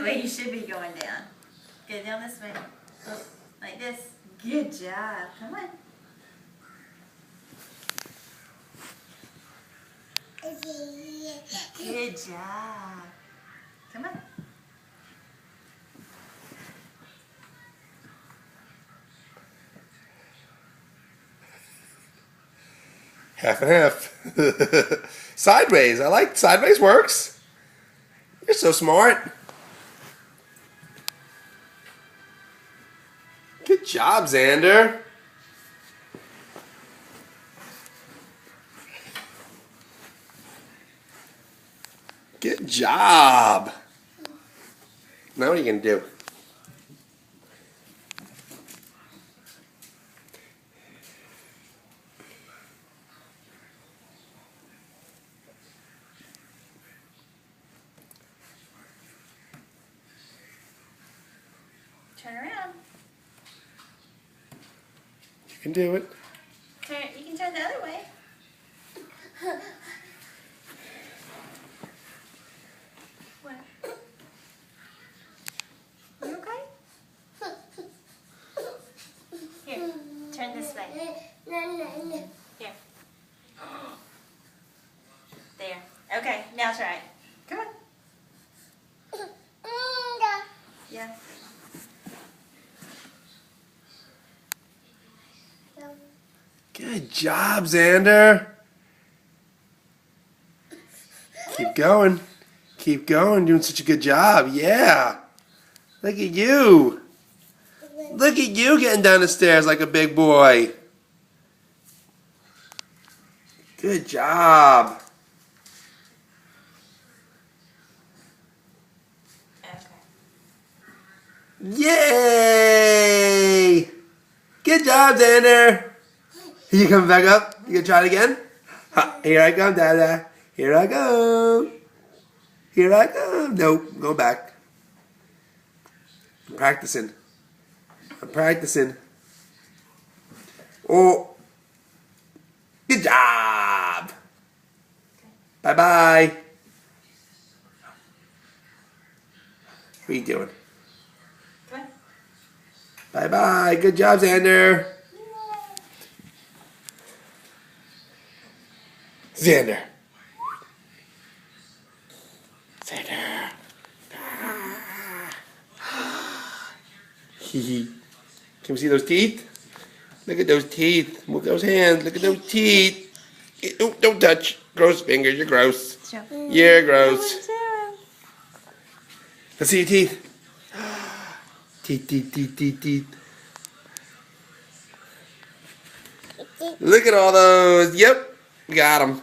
way you should be going down. Go down this way. Oh, like this. Good job. Come on. Good job. Come on. Half and half. Sideways. I like sideways works. You're so smart. Good job, Xander. Good job. Now what are you going to do? Turn around. You can do it. You can turn the other way. What? You okay? Here, turn this way. Here. There. Okay, now try it. Come on. Yeah. Good job, Xander. Keep going. Keep going. Doing such a good job. Yeah. Look at you. Look at you getting down the stairs like a big boy. Good job. Okay. Yay! Good job, Xander. You coming back up? You gonna try it again? Ha, here I come, Dada. Here I go. Here I go. Nope, go back. I'm practicing. I'm practicing. Oh. Good job. Bye-bye. What are you doing? Come on. Bye-bye. Good job, Xander. Xander. Xander. Hee. Can we see those teeth? Look at those teeth. Look at those hands. Look at those teeth. Oh, don't touch. Gross fingers. You're gross. You're gross. Let's see your teeth. Teeth, teeth, teeth, teeth, teeth. Look at all those. Yep. Got them.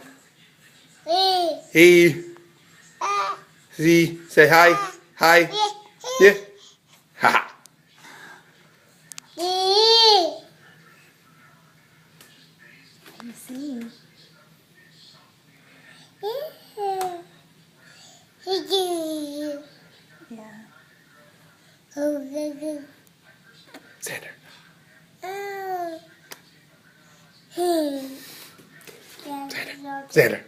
Hey. See. Say hi. Hi. Yeah. Ha. Let me see. Yeah. Xander. Xander. Xander.